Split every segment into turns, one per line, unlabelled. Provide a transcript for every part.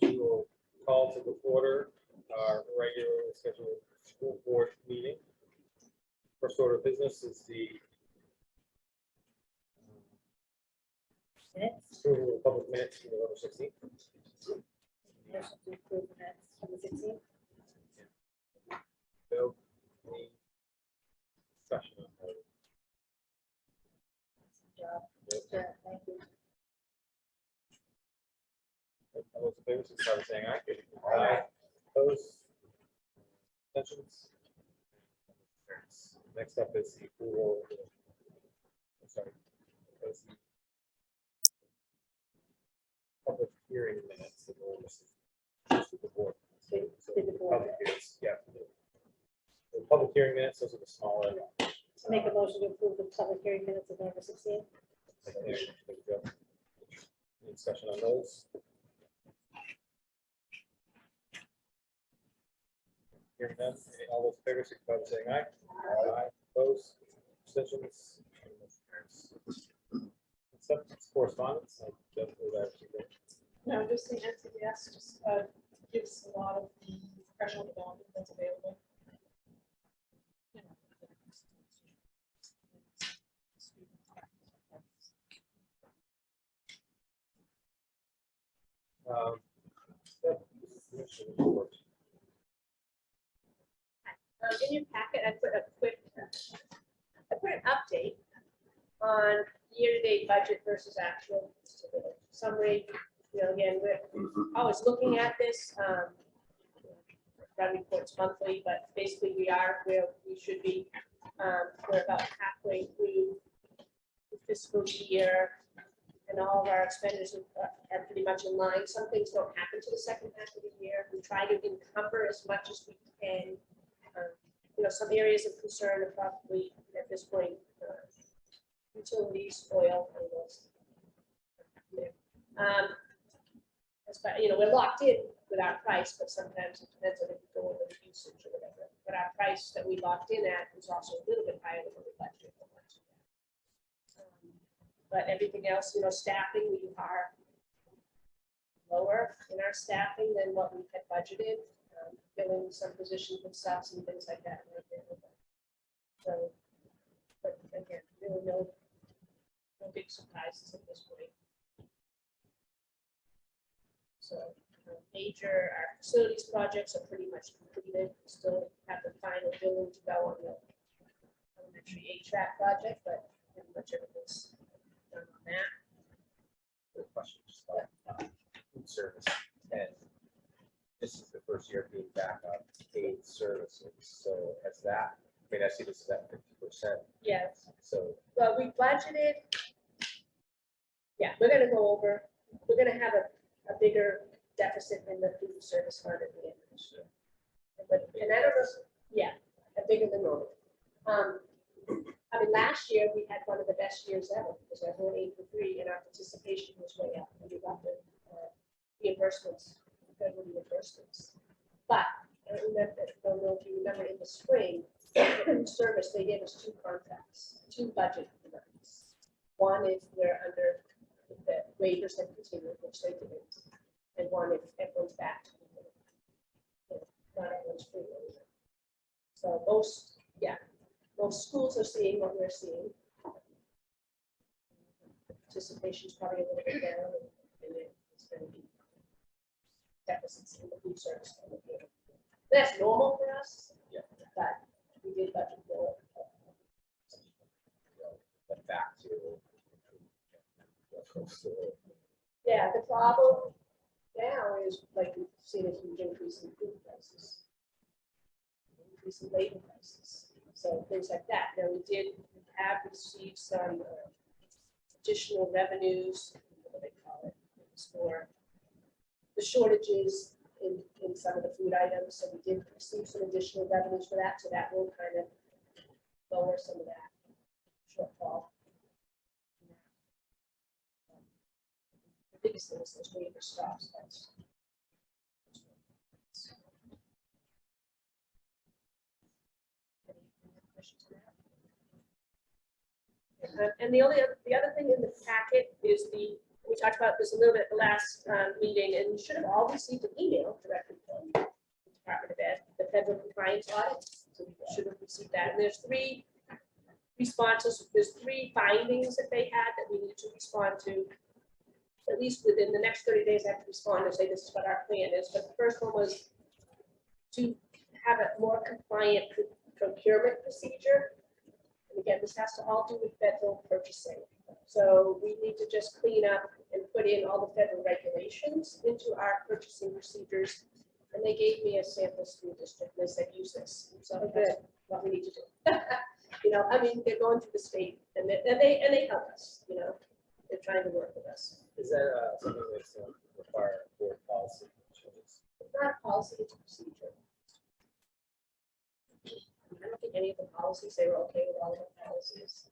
We will call to the order our regularly scheduled school board meeting. First order of business is the
Minutes.
approval of public minutes from November 16th.
Motion to approve the minutes from the 16th.
Bill, any discussion on that?
Job.
Yep.
Yeah, thank you.
All those in favor, signify by saying aye.
Aye.
Opposed? Abstentions? Next up is the approval. I'm sorry. That's the public hearing minutes. That were listed to the board. So
Did the board.
public hearings, yeah. The public hearing minutes, those are the smaller.
Make a motion to approve the public hearing minutes of November 16th.
There we go. Any discussion on those? Hearing none, all those in favor, signify by saying aye. Aye. Opposed, abstentions. Acceptance correspondence. I just believe I actually did.
No, just the NCDS just gives a lot of the professional development that's available.
Yep, this is commission report.
In your packet, I put an update on year-to-date budget versus actual summary. You know, again, we're always looking at this. Run reports monthly, but basically we are where we should be. We're about halfway through the fiscal year, and all of our expenditures are pretty much in line. Some things don't happen to the second half of the year. We try to encumber as much as we can. You know, some areas of concern are probably at this point utilities, oil, and those. You know, we're locked in with our price, but sometimes it depends on if we go over the usage or whatever. But our price that we locked in at was also a little bit higher than what we budgeted for. But everything else, you know, staffing, we are lower in our staffing than what we had budgeted. Filling some positions with subs and things like that. So, but again, really no big surprises at this point. So, our facilities projects are pretty much completed. We still have the final building to go on the elementary HVAC project, but pretty much everything's done on that.
Good question. Just about food service, and this is the first year being back on paid services. So as that, I mean, I see this is at 50%.
Yes.
So
Well, we budgeted. Yeah, we're gonna go over. We're gonna have a bigger deficit in the food service fund at the end of this year. And I don't know, yeah, bigger than normal. I mean, last year we had one of the best years ever because our whole 8 for 3 and our participation was way up and we got the reimbursements, federal reimbursements. But I don't know if you remember in the spring, the food service, they gave us 2 contracts, 2 budget amounts. One if we're under the waivers that continue, which they didn't, and one if everyone's back to not everyone's free. So most schools are seeing what we're seeing. Participation is probably a little bit down, and it's going to be deficits in the food service. That's normal for us,
yeah,
but we did budget for it.
but back to
Yeah, the problem now is like we've seen a huge increase in food prices, increase in labor prices, so things like that. Now we have received some additional revenues, what do they call it, for the shortages in some of the food items. So we did receive some additional revenues for that, so that will kind of lower some of that shortfall. The biggest thing is those waiver stops. And the other thing in the packet is which talked about this a little bit at the last meeting, and you should have all received an email directly from the Department of Ed, the federal compliance audit. So you should have received that. And there's 3 responses, there's 3 findings that they had that we need to respond to. At least within the next 30 days, I have to respond and say this is what our plan is. But the first one was to have a more compliant procurement procedure. And again, this has to all do with federal purchasing. So we need to just clean up and put in all the federal regulations into our purchasing procedures. And they gave me a sample school district, and they said, use this. So that's what we need to do. You know, I mean, they're going through the state and they help us, you know, they're trying to work with us.
Is that something that's require board policy changes?
It's not a policy, it's a procedure. I don't think any of the policies, they were okay with all of the policies.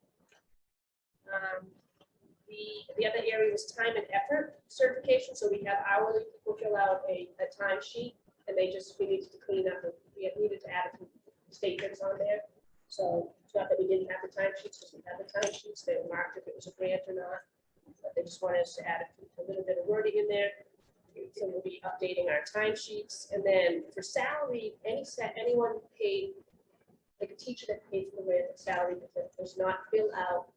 The other area was time and effort certification. So we have hourly people fill out a time sheet, and we needed to clean up, and we needed to add a few statements on there. So it's not that we didn't have the time sheets, because we had the time sheets, they were marked if it was a grant or not. But they just wanted us to add a little bit of wording in there. So we'll be updating our time sheets. And then for salary, anyone paid, like a teacher that paid for the grant salary that does not fill out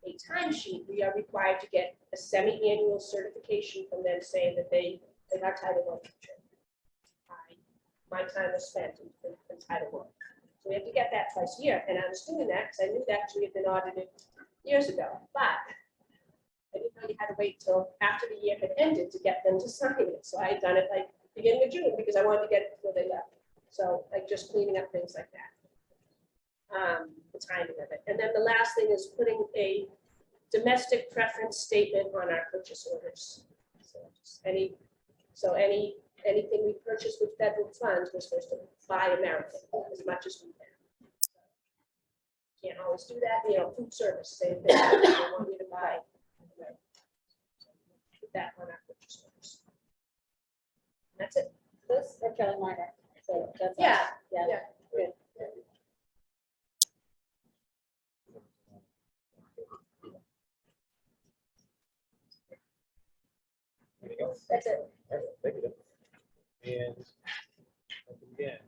a timesheet, we are required to get a semi-annual certification from them saying that they are Title I teacher. My time was spent in Title I. So we have to get that twice a year, and I was doing that because I knew that we had been audited years ago, but I didn't know you had to wait till after the year had ended to get them to sign it. So I had done it like beginning of June because I wanted to get it before they left. So like just cleaning up things like that. The timing of it. And then the last thing is putting a domestic preference statement on our purchase orders. So anything we purchase with federal funds, we're supposed to buy American as much as we can. Can't always do that, you know, food service, same thing. They want me to buy. Put that on our purchase orders. That's it.
Those are fairly minor, so that's.
Yeah,
Yeah.
yeah.
Good.
Anything else?
That's it.
All right, thank you. And again,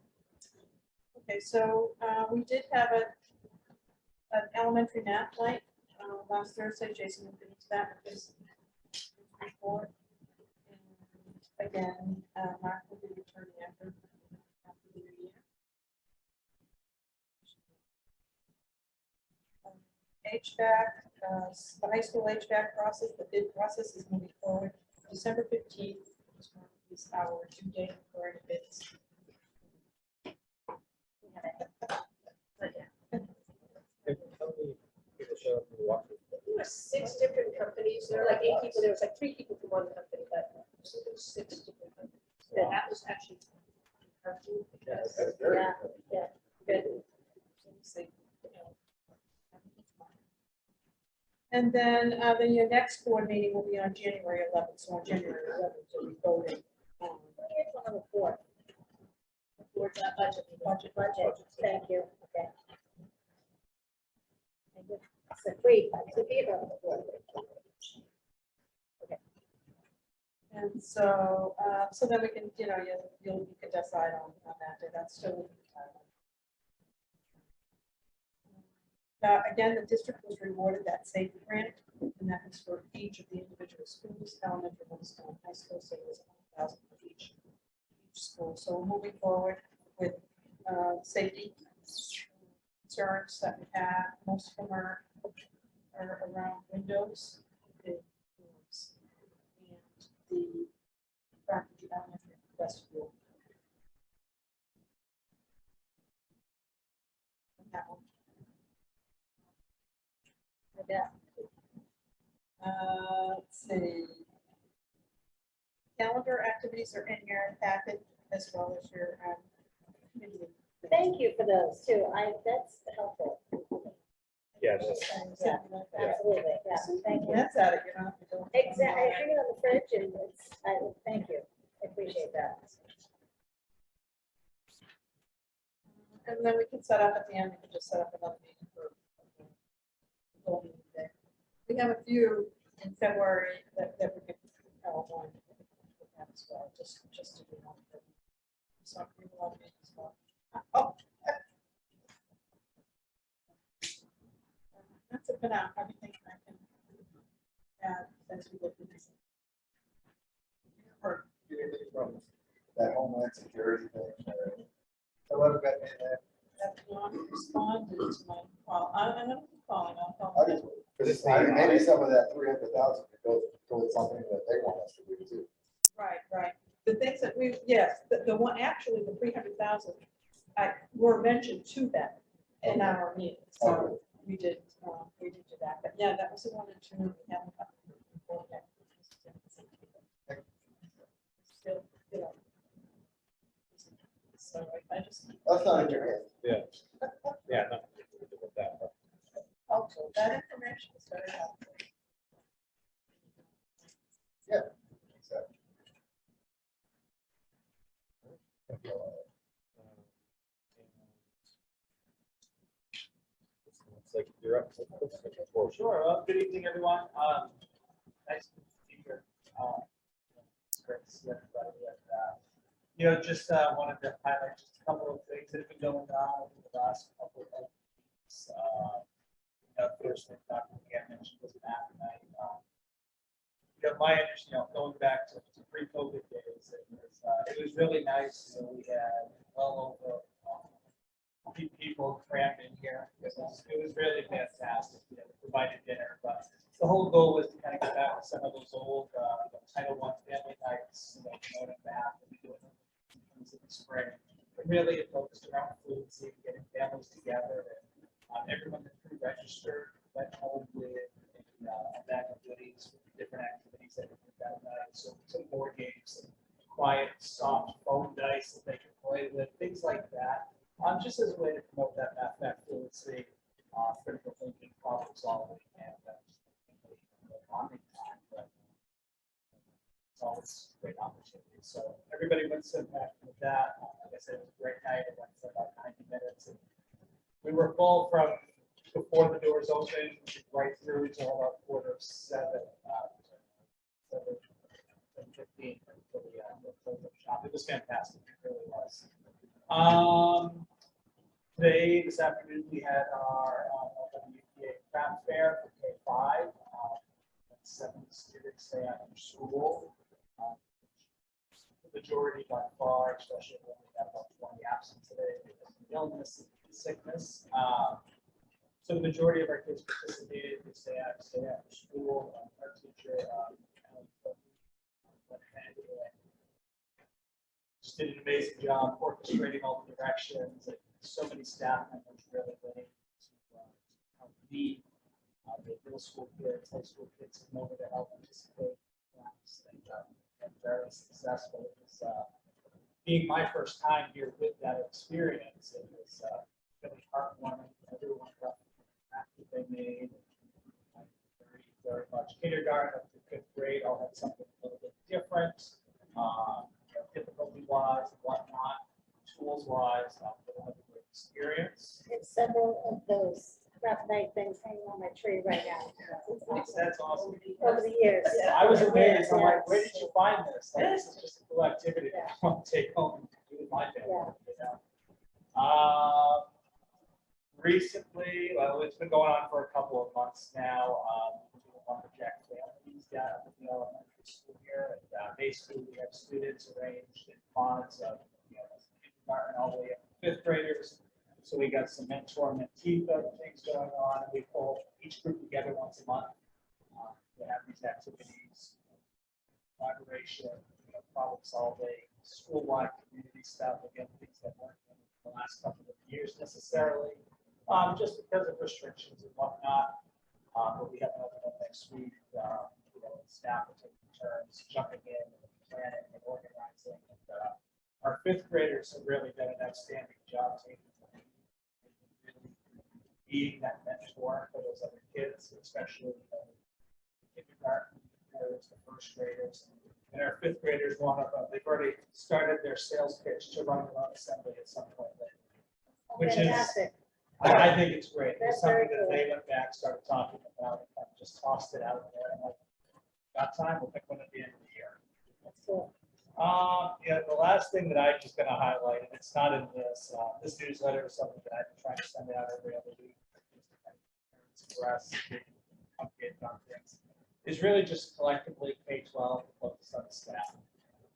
Okay, so we did have an elementary math night last Thursday. Jason will get into that with his report. And again, Mark will be returning after the new year. HVAC, the high school HVAC process, the bid process is moving forward. December 15th is our due date for any bids.
how many people show up and watch it?
There were 6 different companies. There were like 8 people. There was like 3 people from one company, but there was 6 different companies. Yeah, that was actually.
Yes, that's very
Yeah.
good.
Good.
And then your next board meeting will be on January 11th. So on January 11th, we'll be voting on
Here's one on the 4th.
Towards our budget.
Budget, thank you, okay. Thank you. So wait, to be on the 4th.
And so, so then we can, you know, you can decide on that day. That's still. Again, the district was rewarded that safety grant, and that was for each of the individual schools, elementary, middle school, high school, so it was 1,000 for each school. So we're moving forward with safety concerns that we have. Most of them are around windows, the doors, and the front of the elementary vestibule. And that one.
Yeah.
Let's see. Calendar activities are in your packet as well as your committee.
Thank you for those too. That's helpful.
Yeah, that's-
Yeah.
Absolutely, yeah, thank you.
That's out of your mouth.
Exactly, I hang it on the fridge and thank you. I appreciate that.
And then we can set up at the end, we can just set up another meeting for. We have a few in February that we could outline with that as well, just to do one. So we will be as well. Oh. That's it for now, everything I can add as we look at this.
Or anything from that Homeland Security thing, or what about that?
Have not responded to my call. I'm gonna be calling, I'll call.
I just, because maybe some of that 300,000 could go towards something that they want us to do too.
Right. The things that we, yes, the one, actually, the 300,000, were mentioned to them in our meeting, so we did do that, but yeah, that was the 1 and 2, we haven't gotten the report yet. Still, you know. So I just.
That's not in your hands.
Yeah. Yeah, nothing to do with that, but
Also, that information is very helpful.
Yeah. So,
it's like you're up.
Sure. Good evening, everyone. Nice to be here. It's great to see everybody. And, just wanted to highlight just a couple of things that have been going on over the last couple of weeks. First thing Dr. McGann mentioned was math night. My understanding, going back to pre-COVID days, it was really nice. We had well over people crammed in here. It was really fantastic. We provided dinner, but the whole goal was to kind of get back to some of those old Title I family nights, math that we do in the spring. But really, it focused around food, getting families together, and everyone that pre-registered went home with a bag of goodies, with different activities that we did that night. So some board games, some quiet, soft phone dice that they could play with, things like that. Just as a way to promote that math fluency, critical thinking, problem solving, and bonding time. But it's always a great opportunity. So everybody went to back with that. Like I said, it was a great night. It went for about 90 minutes. And we were full from before the doors opened right through until about 7:15 until the close of shop. It was fantastic. It really was. This afternoon, we had our WPA craft fair for K-5. 7 students stay after school. The majority by far, especially when we have about 20 absent today because of illness and sickness. So the majority of our kids participated. They stay after school. Our teacher went ahead and just did an amazing job orchestrating all the directions. And so many staff members really willing to help lead the middle school kids, high school kids come over to help participate in class, and very successful. It was being my first time here with that experience. It was really heartwarming. Everyone got the they made. Very much. Kindergarten up to 5th grade all had something a little bit different. Difficulty-wise and whatnot, tools-wise, they had a great experience.
It's several of those craft night things hanging on my tree right now. It's awesome.
That's awesome.
Over the years.
I was amazed. I'm like,
Yes.
where did you find this? Like, this is just a cool activity that I want to take home and do with my family. Recently, well, it's been going on for a couple of months now. The lumberjack families down at the elementary school here. And basically, we have students arranged in pods of kindergarten all the way up to 5th graders. So we got some mentor mentee things going on, and we pull each group together once a month to have these activities, collaboration, problem solving, school-wide community stuff. Again, things that weren't in the last couple of years necessarily, just because of restrictions and whatnot. But we have another one next week. Staff are taking turns jumping in and planning and organizing. And, our 5th graders have really done an outstanding job taking being that mentor for those other kids, especially kindergarten, the 1st graders. And our 5th graders, one of them, they've already started their sales pitch to run their own assembly at some point later. Which
Fantastic.
is, I think it's great.
That's
It's something
very
that
cool.
they went back, started talking about, and just tossed it out there. And like, got time, we'll pick one at the end of the year.
That's cool.
Yeah, the last thing that I'm just gonna highlight, and it's not in this, this newsletter is something that I've been trying to send out every other week. Express, update on things, is really just collectively K-12 focused on the staff.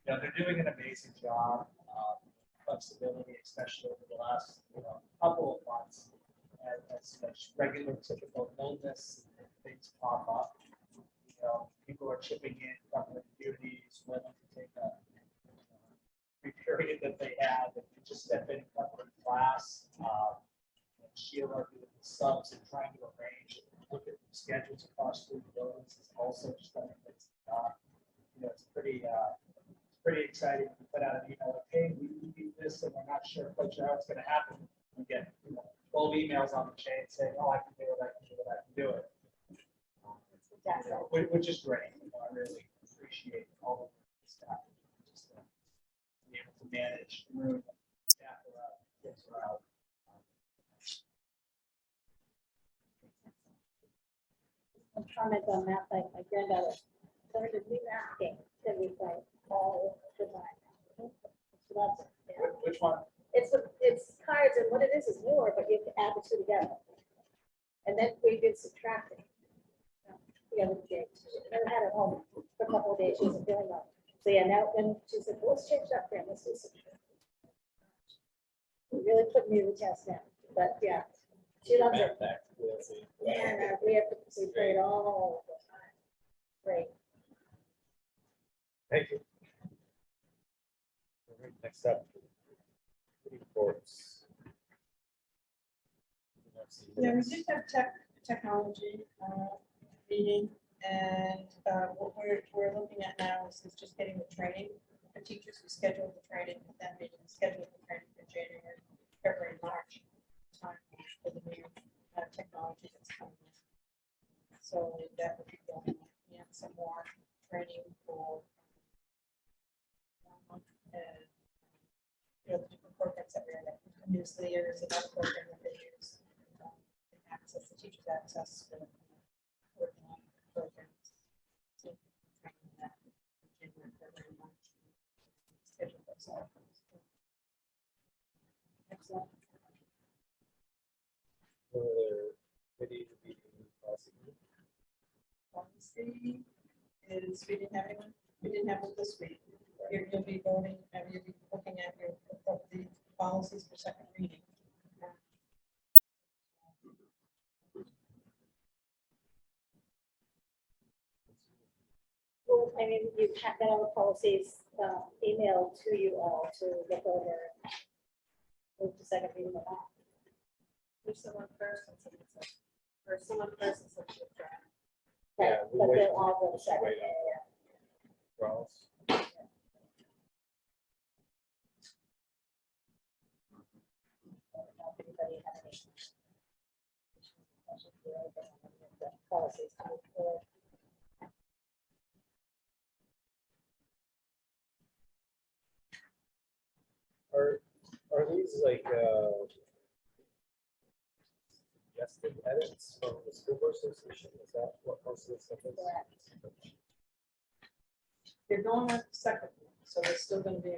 You know, they're doing an amazing job, flexibility, especially over the last, couple of months. As such regular typical illness and things pop up. You know, people are chipping in from the communities, willing to take a free period that they have and just step in and cover a class. And Sheila doing the subs and trying to arrange and look at schedules across three buildings is also just done. It's pretty exciting to put out an email like, hey, we need this and we're not quite sure how it's going to happen. We get 12 emails on the chain saying, oh, I can do it, I can do it, I can do it. Which is great. I really appreciate all of the staff. Just be able to manage the room, staff are out, kids are out.
A comment on that, like my granddaughter learned a new math game that we play all the time. She loves it. Yeah.
Which one?
It's cards, and what it is newer, but you have to add the two together. And then we did subtracting. The other day, she never had it home for a couple of days, she wasn't feeling well. So yeah, now, then she said, well, let's change that for him, let's do subtract. It really put me to the test now, but yeah, she loves it. Yeah, we play it all the time. Great.
Thank you. All right, next up. Reports.
Yeah, we did have technology meeting, and what we're looking at now is just getting the training. The teachers, we scheduled the training, and then we scheduled the training for January, February, March time for the new technology that's coming in. So that would be going, some more training for and the different programs that we're in. Newsletter is another program that they use. Access, the teachers access to working on programs. So, training that in January, February, March. Schedule those out. Excellent.
Committee policy.
Policy is, we didn't have anyone, we didn't have it this week. You'll be voting, you'll be looking at the policies for second reading.
Well, I mean, you've had that all the policies emailed to you all to look over. Move to second reading of that.
There's someone first and someone second. Or someone first and someone second.
Right,
Yeah, we
but
wait-
they'll all go to second.
wait on
Yeah,
Rawls.
I don't know if anybody had any questions or anything on the policies coming forward.
Are these like suggested edits from the school board association? Is that what most of this stuff is?
Correct.
They're going on to second, so they're still going to be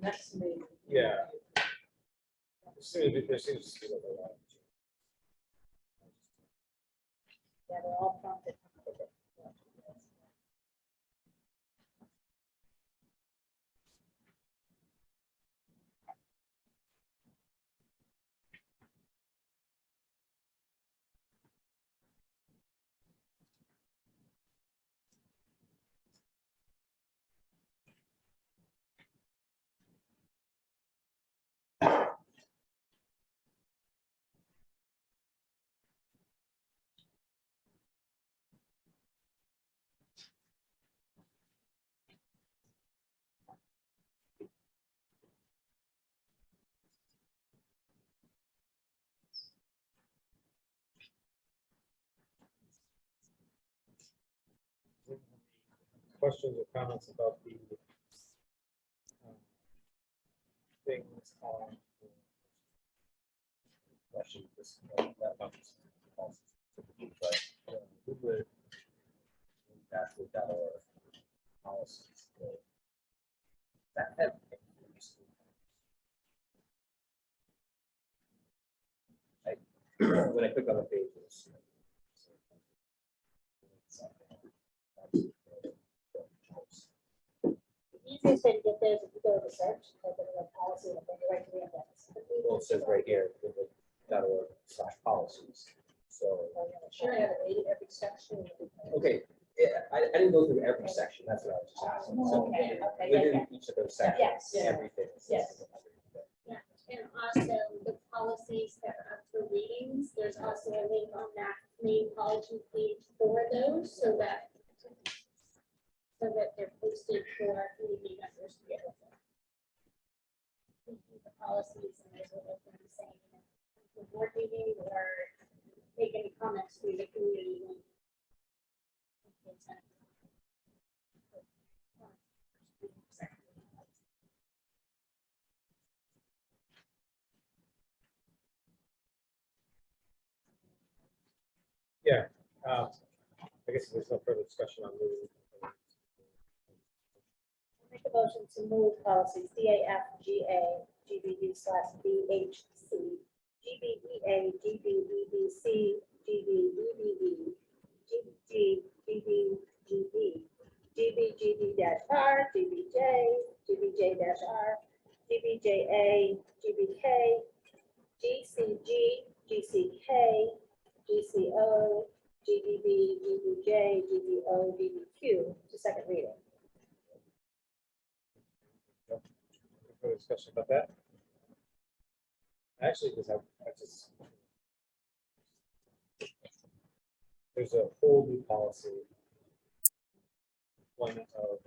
next meeting.
Yeah. There seems to be like a lot.
Yeah, they're all prompted.
Questions or comments about the things on actually that much. But
that's with that or policies. That. When I click on the page.
The easiest way to get there is if you go to the search, type in the policy, and then you're right to the index.
Well, it says right here, .org/policies. So,
Sure, I have every section.
okay, yeah, I didn't go through every section, that's what I was just asking. So
Okay, okay,
within each of those sections,
Yes.
everything.
Yes.
And also the policies that are up for readings, there's also a link on that main policy page for those, so that they're posted for our community members to get. The policies and there's a little thing saying, the board meeting or make any comments to the community.
Yeah, I guess there's no further discussion on moving.
Make a motion to move policies DAF, GA/BHC, GBEA, GBEBC, GBEBE, GBGB, GBGB-R, GBJ-R, GBJA, GBK, GCG, GCK, GCO, GBB, GBJ, GBO, GBQ to second reading.
Further discussion about that? Actually, because I just, there's a whole new policy. Employment of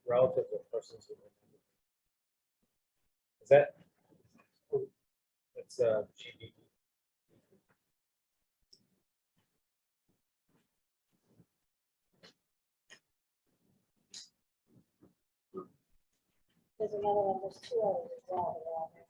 relative of persons who. Is that? It's GB.
There's another one, there's two others as well that are on there.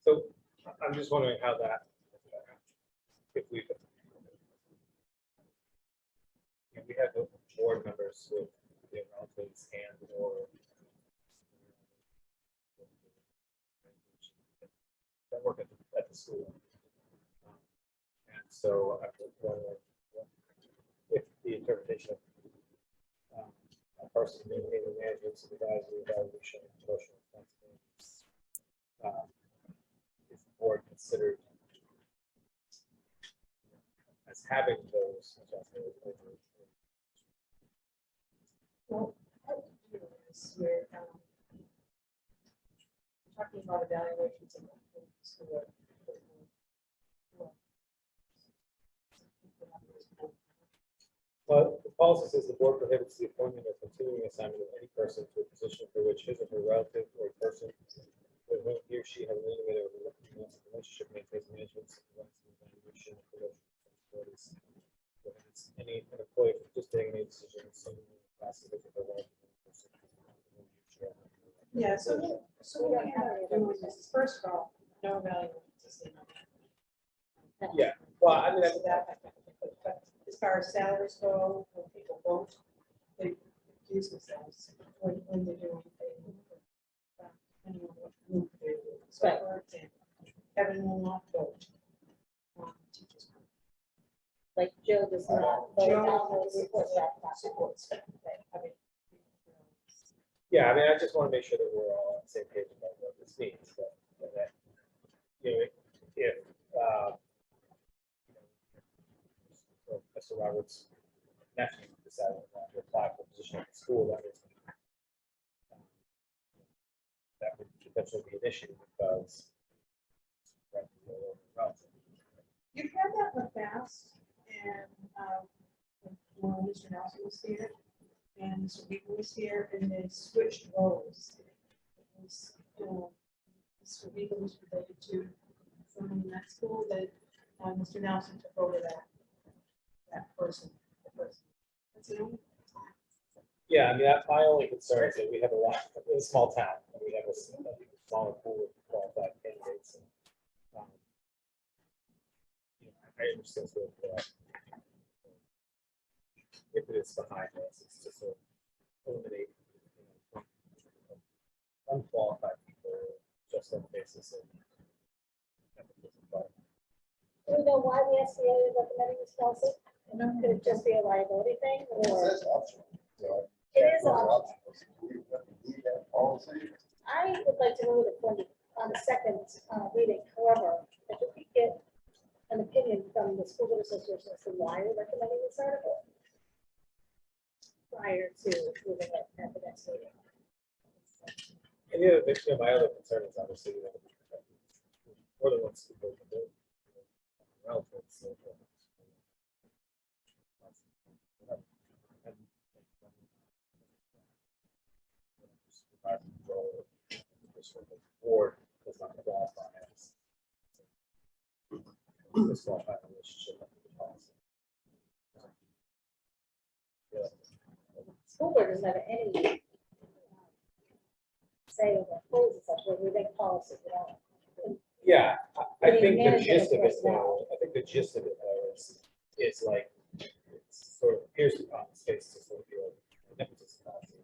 So I'm just wondering how that, if we, we have the board members with their relatives and or that work at the school. And so I'm wondering if the interpretation of a person maintaining management, supervisory, evaluation, and promotional responsibilities is the board considered as having those responsibilities.
Well, part of it is we're talking about evaluations of the school.
Well, the policy says the board prohibits the appointment or continuing assignment of any person to a position for which his or her relative or person with whom he or she has an intimate or relationship maintains management, supervision, evaluation, and promotion responsibilities. Prohibits any employee from participating in any decision, some classes of the relative person.
Yeah, so what we end up doing is, first of all, no evaluation system.
Yeah, well, I mean,
So that, but as far as salaries go, when people vote, they accuse themselves when they're doing anything. Depending on what group they're doing. So for example, Kevin will not vote on teachers.
Like Joe does not vote on the report that.
Supports. I mean,
yeah, I mean, I just want to make sure that we're all on the same page about what this means. That you know, if Mr. Roberts' nephew decided to apply for a position at the school, that would potentially be an issue because
you've had that in the past, and Mr. Nelson was here, and Mr. Weaver was here, and they switched roles. It was, Mr. Weaver was related to someone in that school, that Mr. Nelson took over that person. That's the only.
Yeah, I mean, my only concern is that we have a lot, in a small town, and we have a smaller pool of qualified candidates. And, you know, I understand sort of if it is behind us, it's to sort of eliminate unqualified people just on the basis of nepotism. But
Do we know why the SAU is recommending this policy? Could it just be a liability thing,
It
or
says optional. So
it is
it's
optional?
We need that policy.
I would like to move it on the second reading. However, if we could get an opinion from the school board association as to why we're recommending this article prior to moving it at the next meeting.
and the other, you know, my other concern is obviously, you know, we're the ones who go to the relatives. So, Board does not qualify as disqualified relationship under the policy. Yeah.
School board doesn't have any say over rules and such, where we make policy, you know.
Yeah, I
Any
think the
management
gist of it
personnel.
though, I think the gist of it though is like, it's sort of appears to on its face to sort of be like a nepotism policy,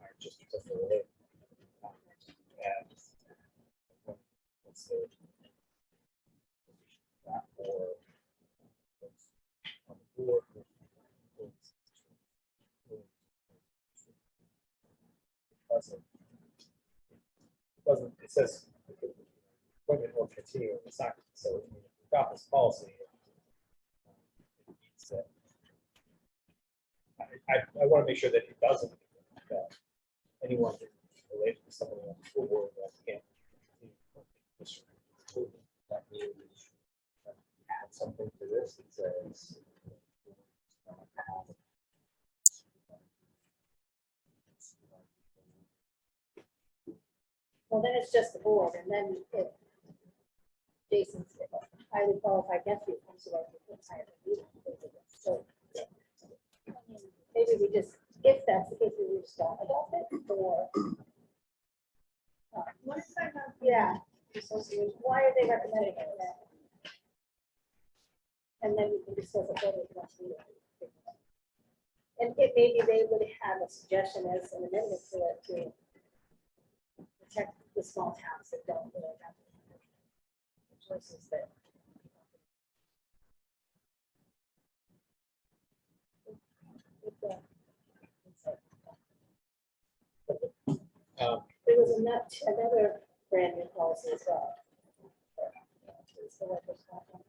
right? Just because they're related. And what's the that or what's on the board. It says appointment or continue in the assignment. So if we've got this policy. It means that I want to make sure that it doesn't, that anyone related to someone on the school board that can't.
That means add something to this that says.
Well, then it's just the board, and then if Jason's highly qualified nephew comes to our entire meeting. So maybe we just, if that's the case, we just don't adopt it, or.
What is that?
Yeah, why are they recommending it? And then we can discuss it further at the next meeting. And if maybe they would have a suggestion as an amendment to it to protect the small towns that don't really have the choices that. There was another brand new policy as well. It's the workers' comp one.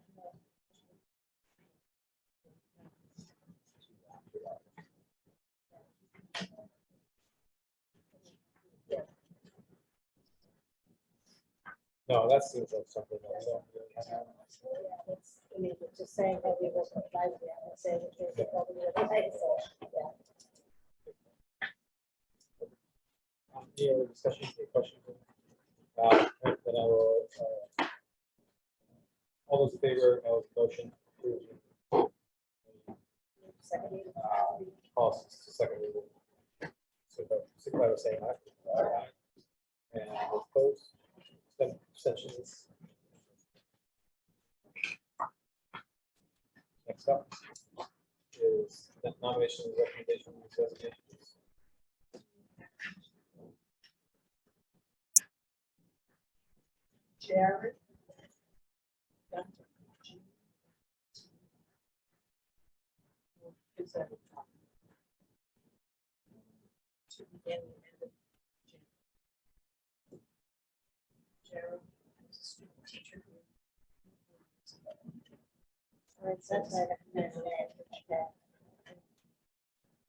No, that seems like something that we don't really have.
Yeah, it's, I mean, it's just saying that we will advise you, and say that there's a problem with the light, so, yeah.
Any other discussions, any questions? Then I will, all those in favor of the motion, please.
Second reading.
Policies to second reading. So, signify by saying aye. Aye. And opposed, abstentions. Next up is the nomination and recommendation of resignations.
Jared. Is that? To begin with. Jared is a student teacher.
All right, so that's my recommendation. Okay.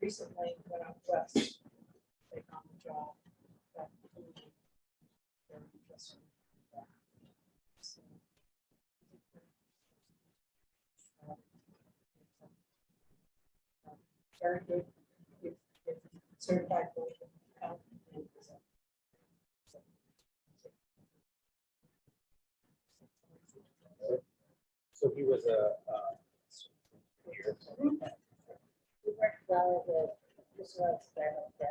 Recently went out west, they found a job that they're interested in that. So, very good. It's certified. board of health and
So he was a,
We worked well with this was very good.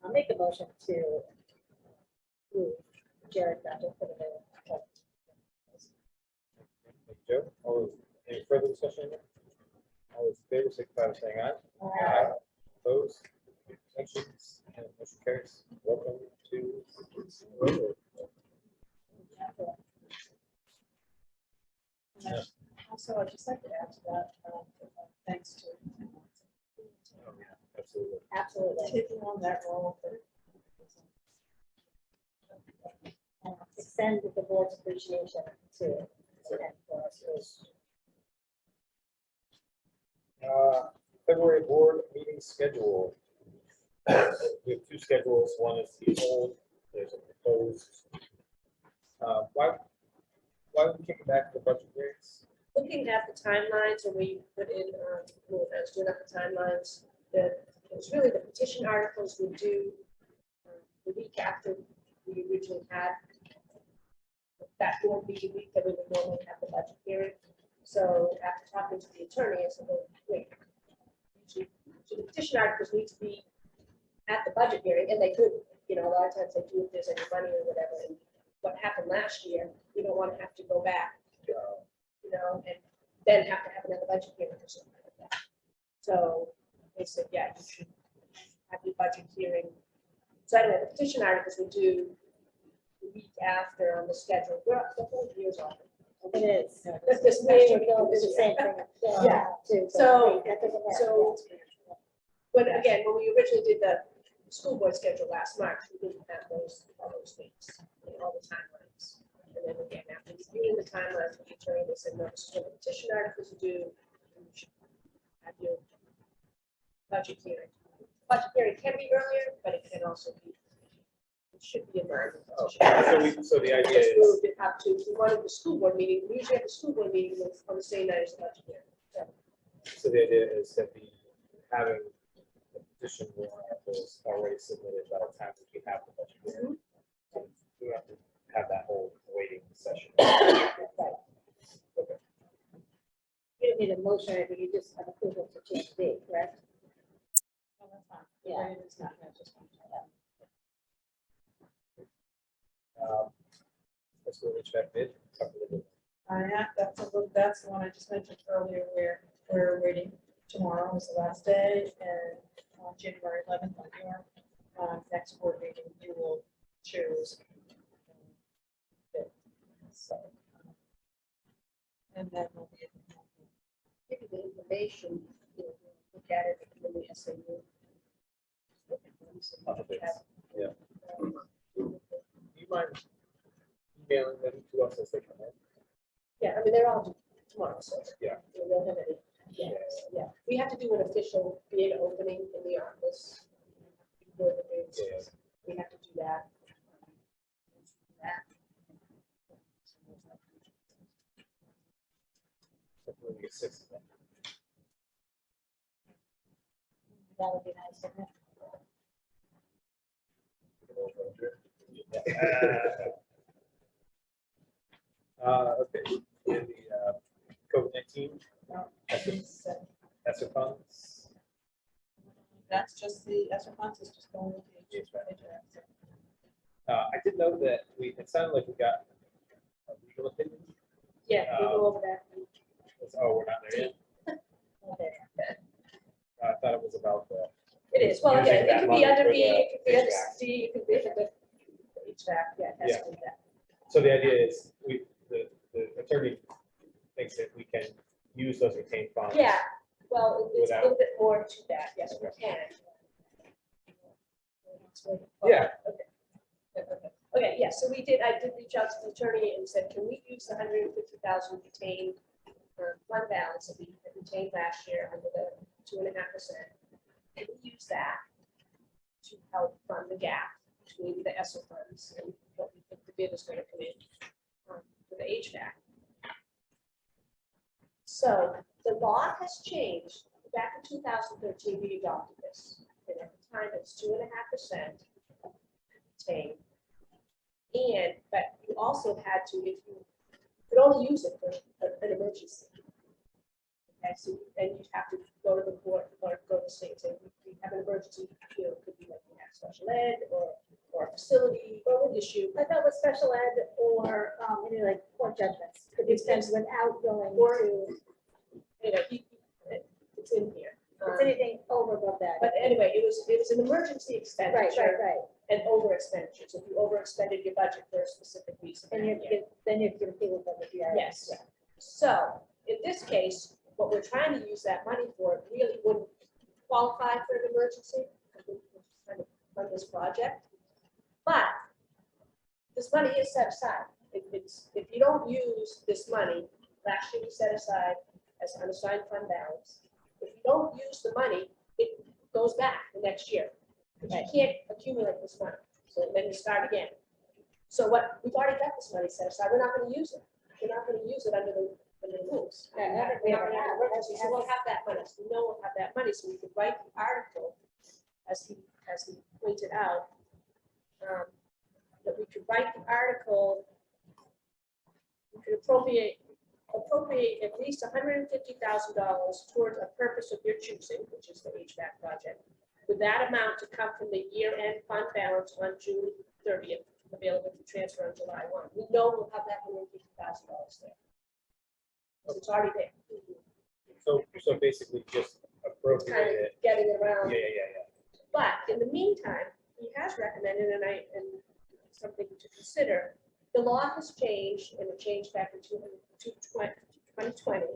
I'll make a motion to move Jared Dutton for the.
Joe, all those, any further discussion? on that? All those in favor, signify by saying aye. Opposed, abstentions, and motion carries. Welcome to. Yeah.
Also, I'd just like to add to that, thanks to
Oh, yeah, absolutely.
Absolutely.
taking on that role.
Extend the board's appreciation to.
February board meeting schedule. We have two schedules. One is the old, there's a proposed. Why would we kick it back to the budget hearings?
Looking at the timelines, when we put in, when I was doing up the timelines, it was really the petition articles we do the week after we originally had that board meeting week that we would normally have the budget hearing. So after talking to the attorney, I said, well, wait, so the petition articles need to be at the budget hearing, and they could, you know, a lot of times they do if there's any money or whatever. And what happened last year, we don't want to have to go back, you know, and then have to have another budget hearing or something like that. So they said, yeah, you should have your budget hearing. So anyway, the petition articles we do the week after on the schedule. We're up the whole year's on it.
It is.
That's this
Actually,
way.
Bill did the same thing.
Yeah.
Too,
So-
that doesn't work.
so- When we originally did the school board schedule last March, we didn't have all those weeks, and all the timelines. And then again, after reviewing the timelines with the attorney, they said, no, this is what the petition articles do. And you should have your budget hearing. Budget hearing can be earlier, but it can also be, it should be in line with the petition.
So the idea
Just
is,
moved it up to, we wanted the school board meeting, we usually have the school board meeting on the same night as the budget hearing.
so the idea is that having the petition warrant articles already submitted by the time we have the budget hearing. So we don't have to have that whole waiting session.
You don't need a motion, but you just have approval to change the date, correct?
Oh, that's fine.
Yeah.
It's not, I just want to tell that.
Let's go HVAC bid. Talk a little bit.
That's the one I just mentioned earlier, where we're waiting. Tomorrow is the last day, and on January 11th, on your next board meeting, you will choose. So, and then we'll be.
Give you the information, you know, look at it in the SAU.
Yeah. Do you mind emailing them to us as they come in?
Yeah, I mean, they're all due tomorrow, so.
Yeah.
We don't have any. Yeah, yeah. We have to do an official bid opening in the office. Before the bids.
Yeah.
We have to do that.
Hopefully we get 6 of them.
That would be nice, wouldn't it?
Okay, and the COVID-19 ESSER funds.
That's just the ESSER funds, is just going with the.
Yes, I did know that it sounded like we got a legal opinion.
Yeah, we'll go over that.
Oh, we're not there yet. I thought it was about the.
It is, well,
Using
again, it
that
could
money
be under
for
B,
the
it could be under
HVAC.
C, it could be under the HVAC, yeah, it has to be that.
So the idea is, the attorney thinks that we can use those retained funds.
Yeah, well, it's a
Without-
little bit more to that, yes, we can.
Yeah.
Okay, yeah, so I did reach out to the attorney and said, can we use the 150,000 retained fund balance that we had retained last year under the 2.5%? Can we use that to help fund the gap between the ESSER funds and what we think the bid is going to come in for the HVAC? So The law has changed. Back in 2013, we adopted this. And at the time, it's 2.5% retained. And, but you also had to, if you could only use it for an emergency. Okay, so, and you'd have to go to the court or go to the state, and say, we have an emergency, you know, it could be like you have special ed or a facility or an issue.
I thought with special ed or, any like court judgments could be spent without going
Or-
to,
You know, it's in here.
it's anything over above that.
But anyway, it was an emergency
Right,
expenditure
right.
and over expenditures. If you overexpended your budget for a specific reason.
And you
Yeah.
then you have to appeal it with the IRS.
Yes. So in this case, what we're trying to use that money for really wouldn't qualify for an emergency. Because we're trying to fund this project. But this money is set aside. If you don't use this money, last year we set aside as unassigned fund balance. If you don't use the money, it goes back the next year. Because you can't accumulate this money. So then you start again. So we've already got this money set aside. We're not going to use it. We're not going to use it under the rules.
Yeah, I think
We
we
are
have
going to have
that.
emergency, so we'll have that money. So we know we'll have that money, so we could write the article, as he pointed out, that we could write the article, we could appropriate at least $150,000 towards a purpose of your choosing, which is the HVAC project, with that amount to come from the year-end fund balance on June 30th, available to transfer on July 1. We know we'll have that $150,000 there. So it's already there.
So basically just
It's
appropriate
kind of
it.
getting it around.
Yeah.
But in the meantime, he has recommended, and something to consider, the law has changed, and it changed back in 2020,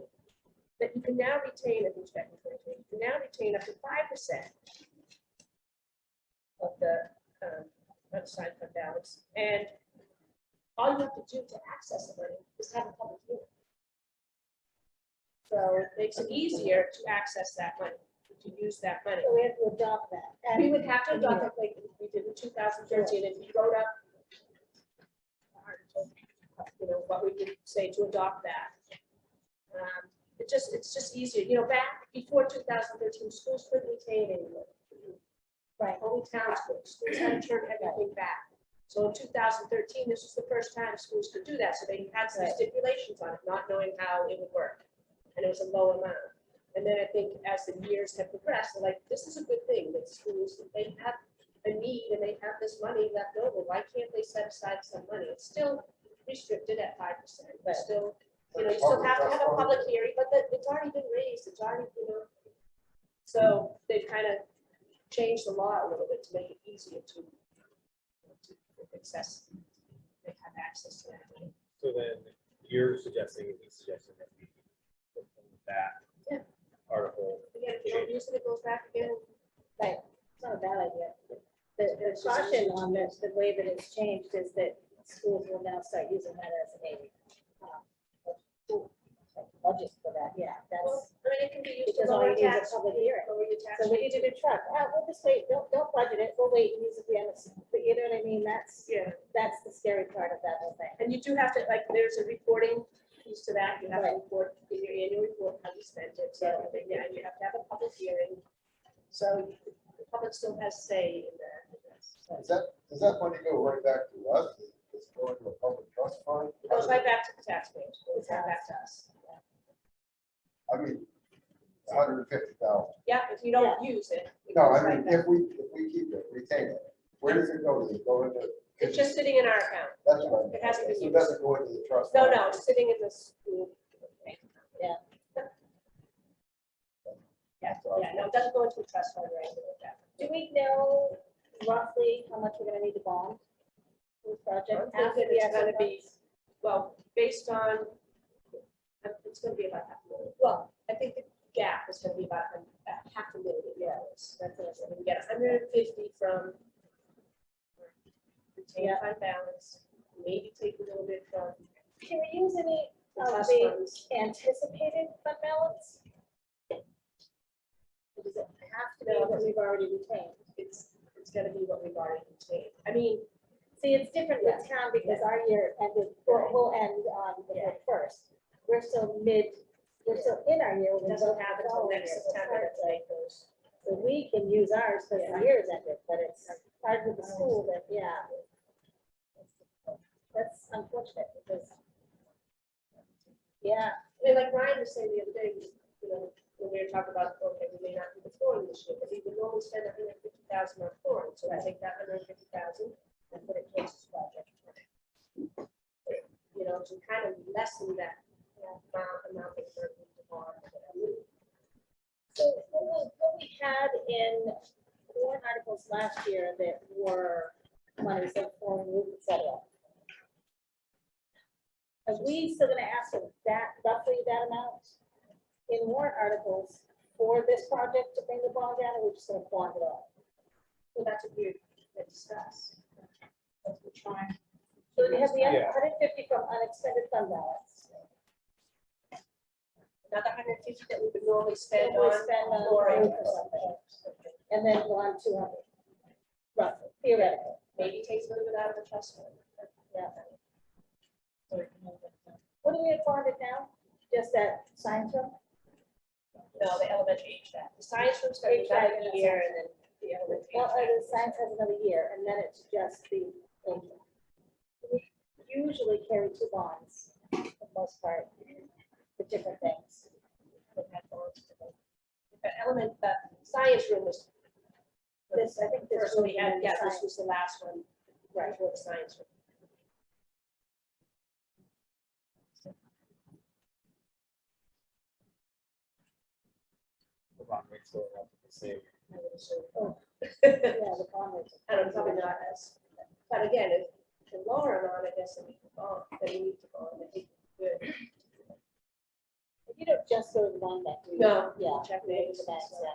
that you can now retain, I think it's back in 2020, you can now retain up to 5% of the unassigned fund balance. And all you have to do to access the money is have a public hearing. So it makes it easier to access that money, to use that money.
So we have to adopt that.
We would have to adopt it like we did in 2013, and we wrote up, you know, what we could say to adopt that. It's just easier, you know, back before 2013, schools couldn't retain anymore.
Right.
Only town schools had to turn everything back. So in 2013, this was the first time schools could do that, so they had some
Right.
stipulations on it, not knowing how it would work. And it was a low amount. And then I think as the years have progressed, they're like, this is a good thing, that schools, they have a need and they have this money left over, why can't they set aside some money? It's still restricted at 5%, but still, you know, you still have to have a public hearing, but it's already been raised, it's already, you know. So they've kind of changed the law a little bit to make it easier to access, they have access to that money.
So then you're suggesting, he's suggesting that we put that
Yeah.
article.
Again, if you don't use it, it goes back again.
Right, it's not a bad idea. The caution on this, the way that it's changed is that schools will now start using that as a budget for that, yeah,
Well,
that's,
I mean, it can be used to
because all
lower
you need is a
tax,
public hearing.
lower your tax
So we
rate.
need to do truck, we'll just wait, don't budget it, we'll wait and use it the end, but you know what I mean, that's the scary part of that whole thing.
And you do have to, like, there's a reporting piece to that, you have to
Right.
report in your annual report how you spent it, so, I mean, yeah, you have to have a public hearing. So the public still has say in that.
Does that money go right back to us? Does it go into a public trust fund?
It goes right back to the taxpayers, it goes right back to us.
I mean, $150,000.
Yeah, if you don't use it. it
No,
goes
I
right
mean,
back.
if we keep it, retain it, where does it go? Does it go into?
It's just sitting in our account.
That's right.
it hasn't been
So it
used.
doesn't go into the trust.
No,
fund.
no, it's sitting in the school.
Yeah.
Yeah, no, it doesn't go into a trust fund or anything like that.
Do we know roughly how much we're gonna need to bond for this project?
I'm thinking it's
After the
gonna be, well, based on, it's gonna be about $500,000. Well, I think the gap is gonna be about $500,000. That's what I said. We get 150 from retained
Yeah.
fund balance, maybe take a little bit from
Can we use any
the
of
trust
the
funds.
anticipated fund balance? Or does it have to be what we've already retained?
It's gonna be what we've already retained. I mean,
See, it's different with town because our year ended, will end on the
Yeah.
1st. We're still mid we're still in our year.
It doesn't happen until next September, that's like those.
So we can use ours because the year is ended, but it's hard with the school that, yeah. That's unfortunate because, yeah,
I mean, like Ryan was saying the other day, you know, when we were talking about, okay, we may not do the flooring this year, but we would normally spend $150,000 on flooring, so I take that $150,000 and put it towards this project. You know, to kind of lessen that amount of burden to bond.
so what we had in warrant articles last year that were money, so for roof, et cetera. Are we still gonna ask for that, roughly that amount in warrant articles for this project to bring the bond down, or we're just gonna bond it off?
So that's what we had discussed.
That's what we're trying.
So we have the
Yeah.
150 from unexpended fund balance.
Another $150 that we would normally spend
Then we
on
spend on
flooring
roof
or
or
something.
something, and then bond 200, roughly, theoretically.
Maybe takes a little bit out of the trust fund.
Yeah.
So we can move it down.
What do we have bonded now? Just that science room?
No, the elementary HVAC. The science room's gonna be
HVAC
about
and
a
the
year
science.
and then the elementary.
Well,
HVAC.
the science has another year, and then it's just the, we usually carry 2 bonds, for the most part, for different things.
We've had bonds for the- The science room was.
This, I think this
First one we
was
had,
the
yeah, this
science.
was the last one, right, for the science room.
The bond rate's still up to the same.
I would assume.
Yeah, the bond rates.
I don't know, probably not as, but again, if the lower amount, I guess, then we can bond, then we need to bond, I think, good.
You don't just go to the bond bank, do you?
No,
Yeah.
check
you go to
names.
the banks, yeah.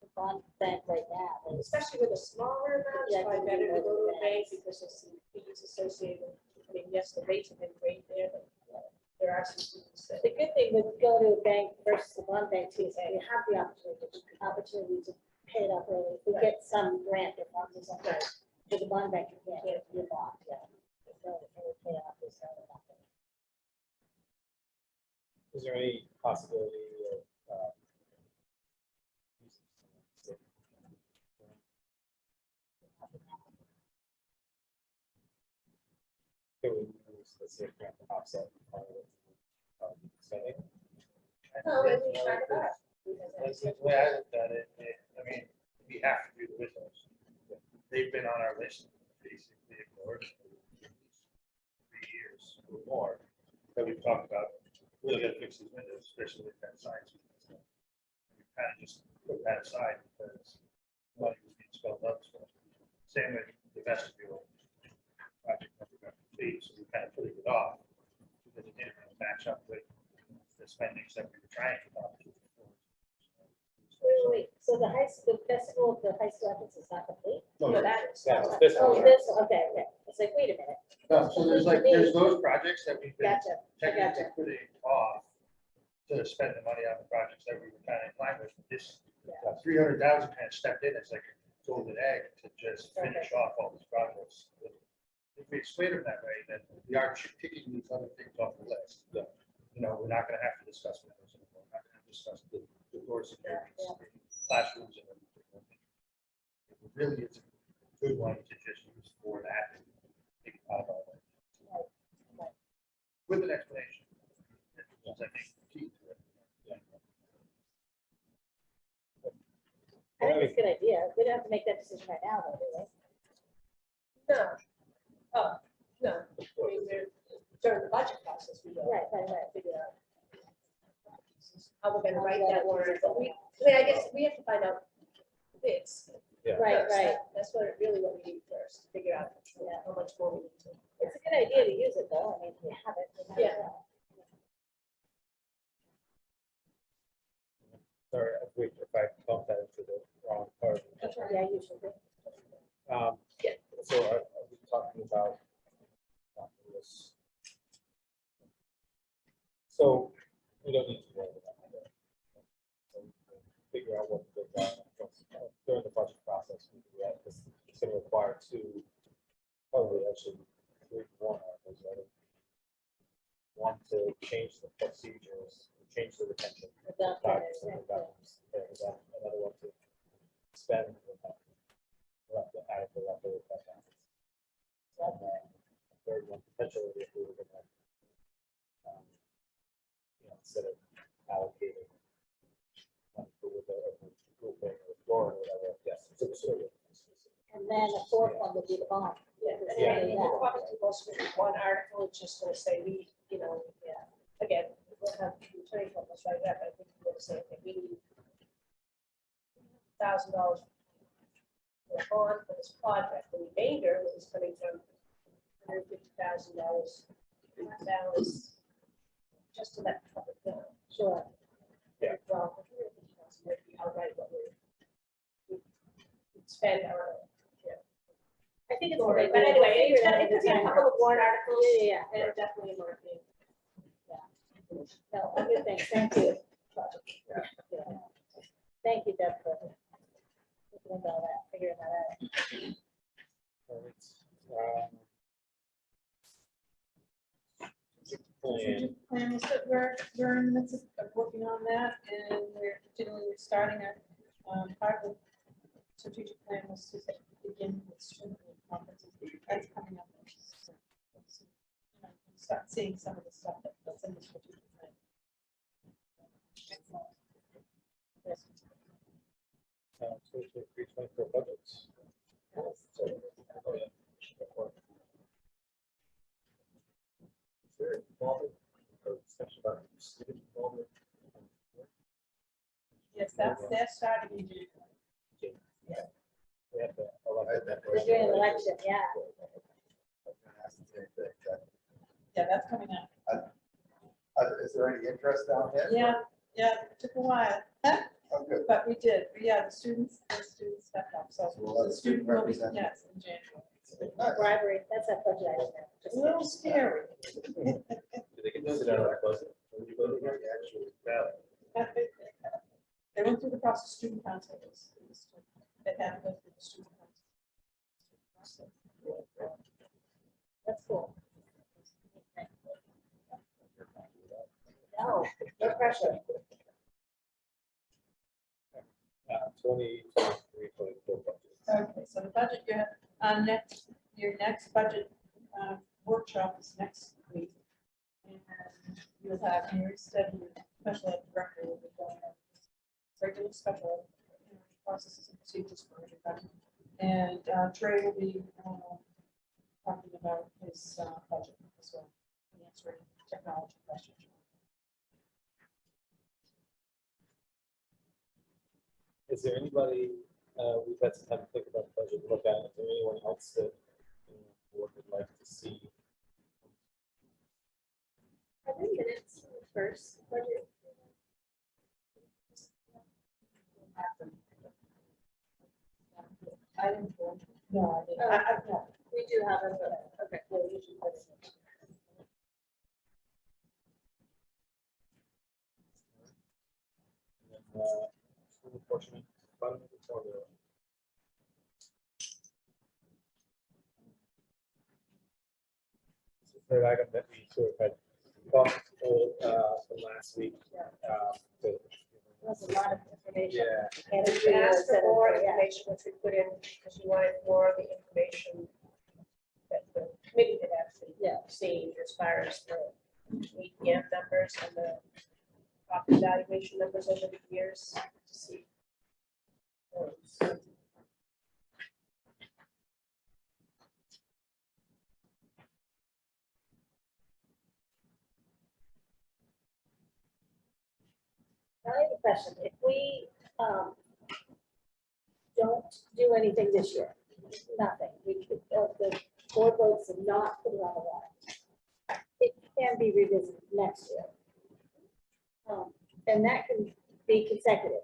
The bond bank right now is,
Especially with a smaller amount,
Yeah,
it's probably
I think
better to
we
go to a
would,
bank because of some fees associated. I mean, yes, the rates have been great there, but there are some fees that.
the good thing with go to a bank versus the bond bank too, is that you have the opportunity to pay it off early. If we get some grant or funds or something,
Right.
for the bond bank, you can't, you bond, yeah. So it will pay off this other nothing.
Is there any possibility of, can we use the safe grant to offset part of spending?
Oh, maybe we try to buy.
That's the way I looked at it, I mean, we have to do the windows. They've been on our list, basically ignored for 3 years or more, that we've talked about, really gotta fix these windows, especially with that science. We kind of just put that aside because money was being spelled out. Same with the vestibule project never got complete, so we kind of put it off because it didn't really match up with the spendings that we were trying to do.
Wait, so the festival of the high school entrance is not complete?
No, that is.
That's this
Oh,
one.
this, okay, okay. It's like, wait a minute.
No, so there's those projects that we've been
Gotcha, I
technically
gotcha.
putting off to spend the money on the projects that we were kind of in line with. This 300,000 kind of stepped in as like a golden egg to just finish off all these projects. If we explain them that way, then we are picking these other things off the list. You know, we're not going to have to discuss windows anymore. We're not going to discuss the door security, classrooms and everything. It really is a good one to just use for that. Take it out of our life. With an explanation. Which I think is key to it.
I think it's a good idea. We don't have to make that decision right now, though, do we?
No. Oh, no. I mean, we're, during the budget process, we don't.
Right, figure out.
How we're gonna write that warrant, but I mean, I guess we have to find out bids.
Yeah.
Right,
first.
right.
That's what, really what we need first, to figure out how much more we need to.
It's a good idea to use it, though. I mean, we have it. we might as
Yeah.
well.
Sorry, if I bumped that into the wrong part.
Yeah, usually. do.
So are we talking about this? So we don't need to worry about that. So we can figure out what the bids are during the budget process. We do that because it's going to require probably actually 3 more articles, right? want to change the procedures, change the retention.
Adopt
Five
it,
percent
yeah.
reductions. There's another one to spend. Adequate leftover fund balance. And then a third one, potentially, if we were gonna, instead of allocating money for with the roofing or floor or whatever, yes. it's a sort of-
And then the fourth one would be the bond.
Yeah,
Yeah.
and we'll probably do most of it in one article, it's just gonna say we, again, we'll have attorney from us right that, but I think we're gonna say, okay, we need $1,000 for a bond for this project, the remainder is coming from $150,000 balance just to let public know.
Sure.
Yeah.
Well, $150,000 might be outright what we spend our,
I think it's.
Sorry,
great.
but anyway,
We'll figure it out
it could be a
at the
couple of
time.
warrant articles.
Yeah, yeah,
And definitely a marketing.
no, good thing, thank you. Yeah. Thank you, Deb, for looking at all that, figuring that out.
All right. Plan.
Strategic plan was that we're in the midst of working on that, and we're starting our part of the strategic plan was to begin with student conferences. That's coming up. So, start seeing some of the stuff that's in the strategic plan.
Yes.
2023-24 budgets. So, oh, yeah. Is there involvement or discussion about student involvement?
Yes, they're starting in June.
We have to elect that
We're
person.
doing an election, yeah.
I was gonna ask the same thing,
Yeah, that's coming up.
is there any interest down there?
Yeah, it took a while,
Oh, good.
but we did. Yeah, the students stepped up. So
We'll have
the
a student
student will be,
representative.
yes, in January.
Nice.
Bribery, that's that budget item.
It's a little scary.
Do they get to sit down at budget?
Actually,
They went through the process, student council. They had to go through the student council.
That's cool. No, no pressure.
2023-24 budget.
Okay, so the budget, your next budget workshop is next week. And you'll have Mary Steady, special ed director, will be going over regular special ed processes and procedures for everybody. And Trey will be talking about his budget as well, and answering technology questions.
Is there anybody, we've had some time to think about the budget, look at it, is there anyone else that would like to see?
Are there minutes from the first budget?
I didn't, no, I didn't. No.
We do have them, but, okay.
Yeah, we usually put it in.
And then, school apportionment, fundamental formula. It's the third item that we sort of had talked from last week. to-
There's a lot of information.
Yeah,
And
You asked for more
yeah.
information, which we put in, because you wanted more of the information that the committee had actually seen as far as the APM numbers and the property valuation numbers over the years to see. those.
I have a question. If we don't do anything this year, nothing, we could, the board votes and not put it on the warrant, it can be revisited next year. And that can be consecutive.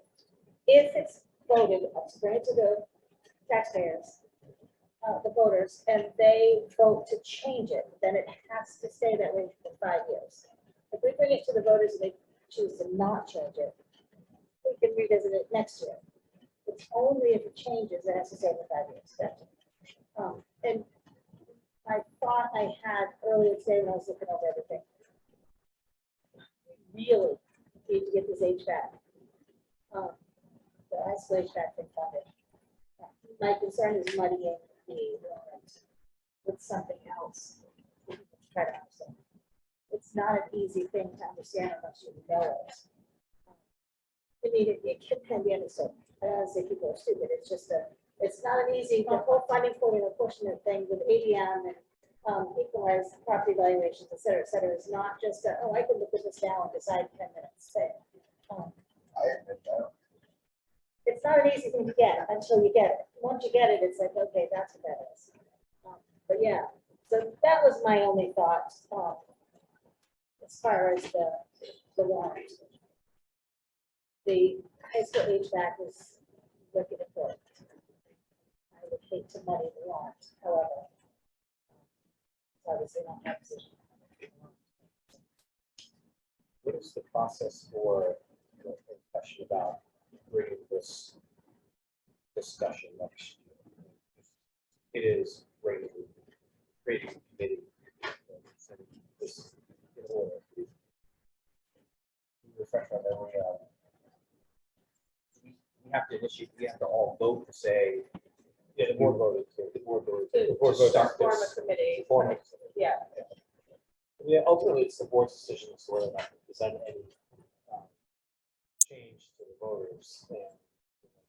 If it's voted, bring it to the taxpayers, the voters, and they vote to change it, then it has to stay that way for 5 years. If we bring it to the voters and they choose to not change it, we can revisit it next year. It's only if it changes, it has to stay for 5 years. And I thought I had earlier today when I was looking over everything, really need to get this HVAC. The ISO HVAC thing funded. My concern is muddying the warrant with something else. to Try to understand. It's not an easy thing to understand unless you know it. I mean, it can be understood. I don't want to say people are stupid. It's just it's not an easy, the whole funding for an apportionment thing with ADM and equalized property valuations, et cetera, is not just I can look at this now and decide 10 minutes.
I admit that.
It's not an easy thing to get until you get it. Once you get it, it's like, okay, that's what that is. But yeah, so that was my only thought as far as the warrant. The high school HVAC is looking at it. I would hate to muddy the warrant, however. It's obviously not my position.
What is the process for, you know, a question about bringing this discussion next year? It is creating a committee. Sending this in order. Can you refresh our memory of, we have to initiate, we have to all vote to say,
Yeah, the board voted to, the board voted.
To-
The board
to
voted
start
to
form a committee.
to form a-
Yeah.
Yeah, ultimately, it's the board's decision as to whether or not to present any change to the voters and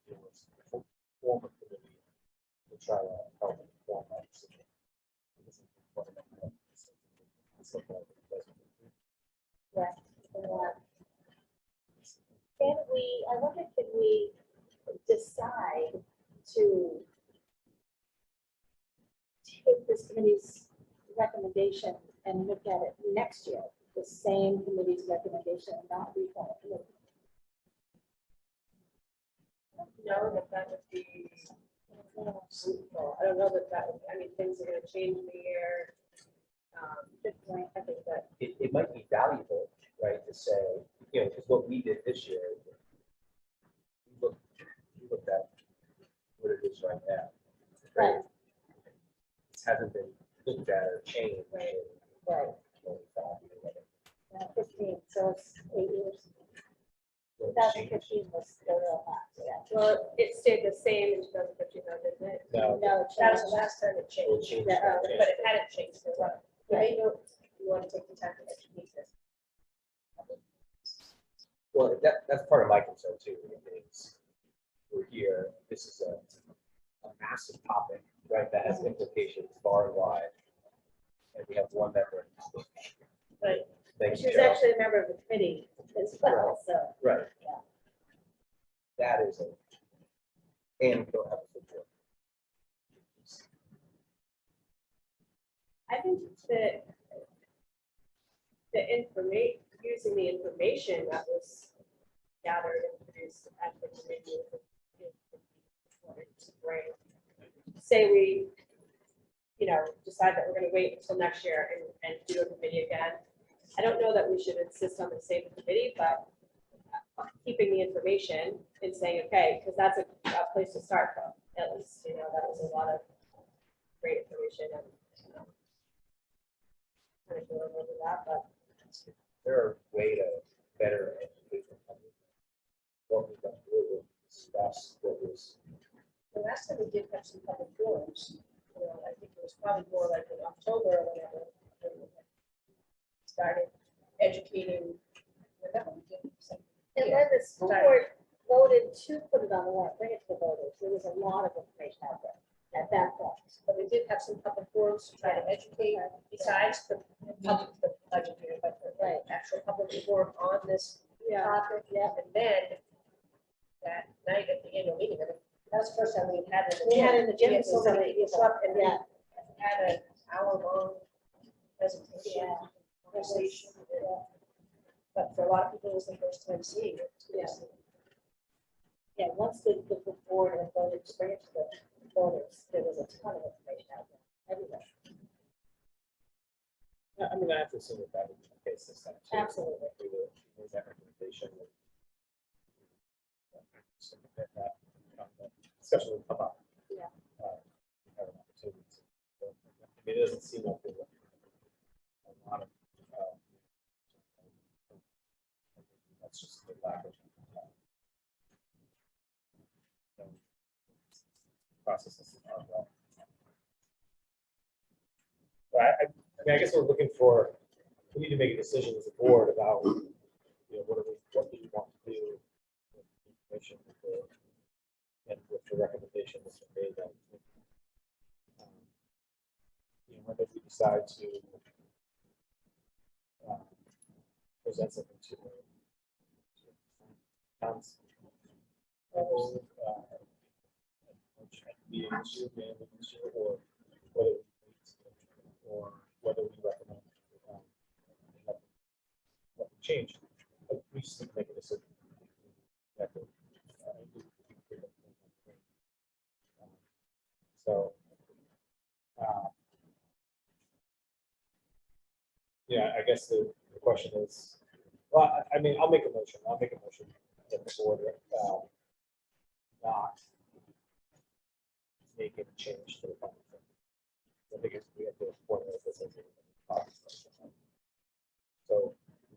you know, form a committee to try to help inform that decision.
Right. Can we, I wonder, can we decide to take this committee's recommendation and look at it next year, the same committee's recommendation, and not reform the committee?
No, that would be fruitful. I don't know that would, I mean, things are gonna change in the year.
Good point.
I think that,
It might be valuable, right, to say, you know, because what we did this year, we looked at what it is right now.
Right.
It hasn't been looked at or changed.
Right.
in
Right.
25 years.
15, so it's 8 years.
So it's changed.
2015 was the real hot, yeah.
well, it stayed the same in 2015, though, didn't it?
No,
No, it
That was
changed.
the last time it
It
changed.
changed.
Yeah,
But it hadn't changed for a while. You may know, you want to take the time to educate this.
Well, that's part of my concern too, is we're here, this is a massive topic, right, that has implications far and wide. And we have one member.
Right.
Thank
She
you,
was
Cheryl.
actually a member of the committee as well, so.
Right.
Yeah.
That is a, and we don't have a support.
I think that the information, using the information that was gathered and produced at the committee. Say we, you know, decide that we're gonna wait until next year and do a committee again. I don't know that we should insist on the same committee, but keeping the information and saying, okay, because that's a place to start from, at least, you know, that was a lot of great information and. Kind of going over that, but
There are way to better educate the public. What we've done, we discuss what was,
the last time we did have some public forums, you know, I think it was probably more like in October or whatever. when we started educating. Remember, we did some-
And then the school board voted to put it on the warrant, bring it to the voters. There was a lot of information out there at that point.
But we did have some public forums to try to educate, besides the public, the budget, but
Right.
the actual public forum on this
Yeah.
topic.
Yeah.
And then that night at the annual meeting, that was the first time we had it in the
We had it in the gym,
We had so many
people.
people up and we
Yeah.
had an hour-long presentation,
Yeah.
conversation.
Yeah.
But for a lot of people, it was the first time seeing it.
Yeah. Yeah, once the board had voted to bring it to the voters, there was a ton of information out there, everywhere.
I mean, I have to assume that that would be the case this time. too.
Absolutely.
We will make that recommendation. So that discussion will come up.
Yeah.
We have an opportunity to- I mean, it doesn't seem like there's a lot of
it's just a lack of processes.
I mean, I guess we're looking for, we need to make a decision as a board about, what do we want to do with the information and with the recommendation that's been made that, whether we decide to present something to towns. Or whether we recommend what we change. But we just need to make a decision. So, yeah, I guess the question is, well, I mean, I'll make a motion that the board not make any change to the plan. I think we have to formulate this as a process. So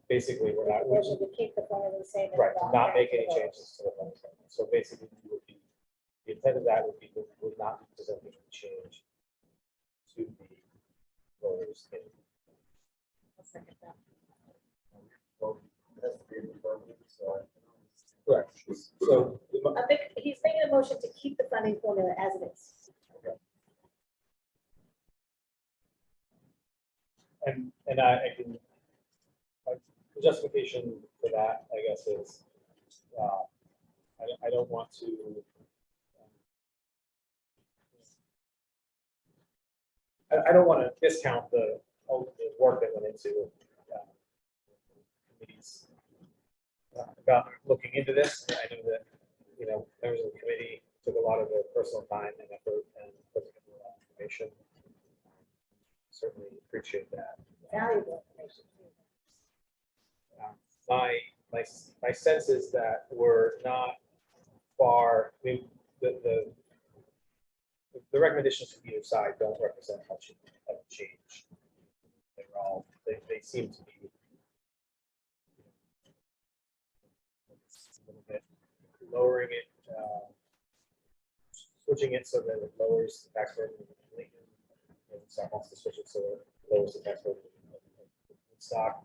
basically, we're not,
We're going to keep the formula the same. and
right,
adopt
not
that
make
to
any
the
changes to the plan. So basically, we would be, the intent of that would be, we would not be presenting any change to the voters.
I'll second that.
Well, it has to be affirmative, so.
Correct. So,
He's making a motion to keep the funding formula as it is.
and I can, the justification for that, I guess, is, I don't want to, I don't want to discount the work that went into committees about looking into this. I know that, members of the committee took a lot of their personal time and effort and put together a lot of information. Certainly appreciate that.
Valuable information.
My sense is that we're not far, I mean, the recommendations from either side don't represent much of a change. They seem to be a little bit lowering it, switching it so that it lowers the tax burden. And Stock wants to switch it so it lowers the tax burden in stock.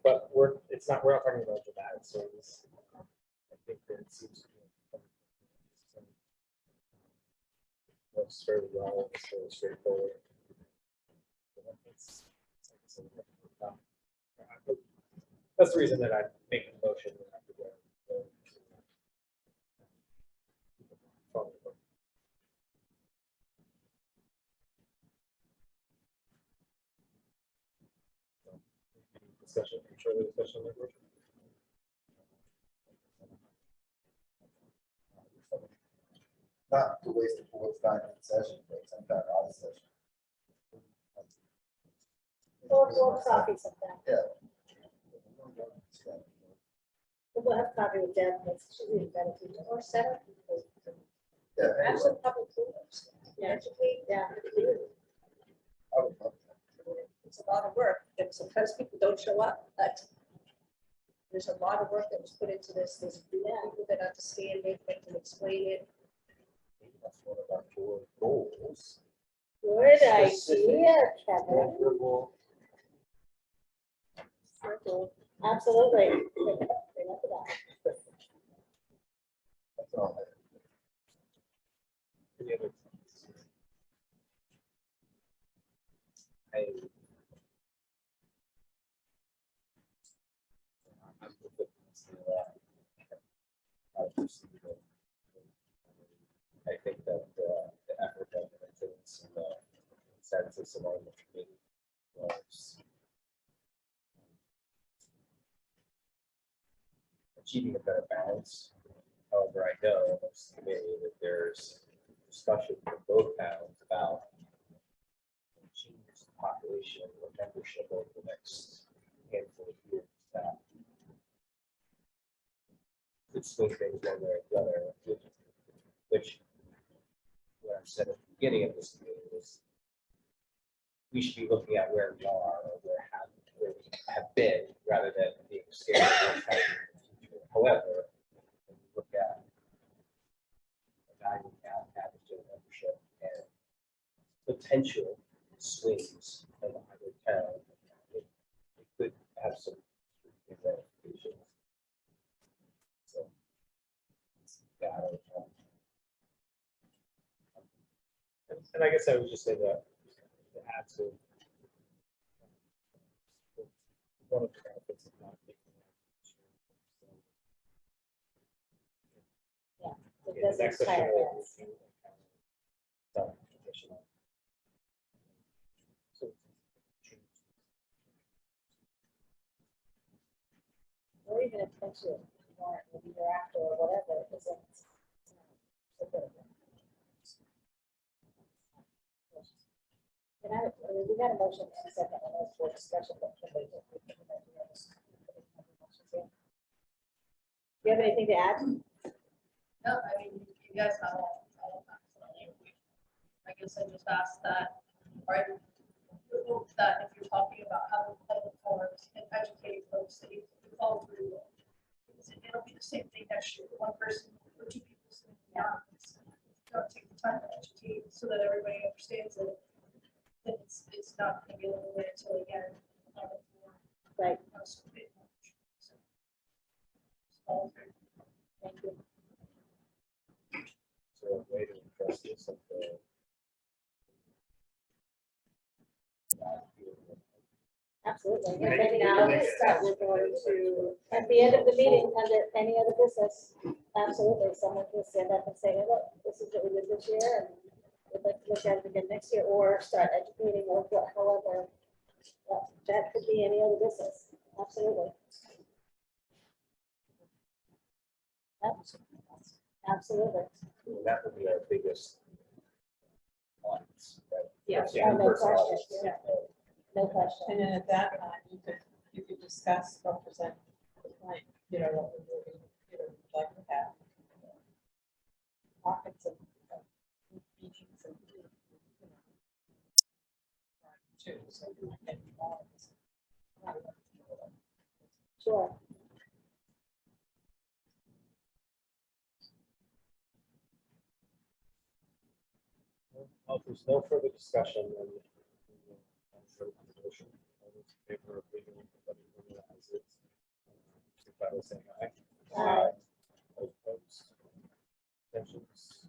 But we're not talking about dramatic swings. I think that it seems to be works fairly well, it's fairly straightforward. That's the reason that I make the motion. Discussion, further discussion on that motion?
Not to waste the board's time in session, but sometime out of session.
Or coffee sometime.
Yeah.
We'll have coffee with Deb, that's usually better to do.
Or set up.
Yeah.
Have some public tours.
Yeah.
Educate.
Yeah.
I would love that.
It's a lot of work, and sometimes people don't show up, but there's a lot of work that was put into this. There's people that understand it, that can explain it.
That's one of our four goals.
Good
Specific,
idea, Kevin.
measurable.
Absolutely. Bring up the back.
That's all.
Any other? I think that the effort that went into this and the consensus among the committee was achieving a better balance. However, I know amongst the committee that there's discussion from both towns about changes to population or membership over the next handful of years that could swing things one way or the other, which what I said at the beginning of this meeting is we should be looking at where we are or where where we have been, rather than being scared of what's happening in the future. However, when we look at evaluating average daily membership and potential swings in either town, it could have some ramifications. So, yeah,
And I guess I would just say that to add to one of the benefits of not taking
It
the
doesn't
next session
expire,
will
yes.
review some additional. So,
Or even if next year, or the year after, or whatever, it isn't. So good. Can we got a motion in a second on this for discussion, but can we? Do you have anything to add?
No, I mean, you guys have all I guess I just asked that, right? That if you're talking about having public forums and educating folks, that you follow through. It'll be the same thing next year, one person or two people sitting down. Don't take the time to educate so that everybody understands it. That it's not going to be eliminated until again.
Right.
So, follow through.
Thank you.
So a way to address this at the
Absolutely.
Make it-
And
make it-
now
make it-
that we're going to, at the end of the meeting, under any other business, absolutely, someone can stand up and say, hey, look, this is what we did this year, and we'd like to look at it again next year, or start educating, or however. That could be any other business, absolutely. Absolutely.
that would be our biggest audience, right?
Yeah.
That's the
Oh, no
in-person
question,
audience.
yeah.
No question.
And then at that time, you could discuss, represent the plan, you know, what we're moving, you know, we'd like to have. Pockets of meetings and. You know, too, so you might get involved.
Sure.
Well, if there's no further discussion, then for the motion, all those in favor of leaving everybody as is, signify by saying aye.
Aye.
Those opposed? Abstentions?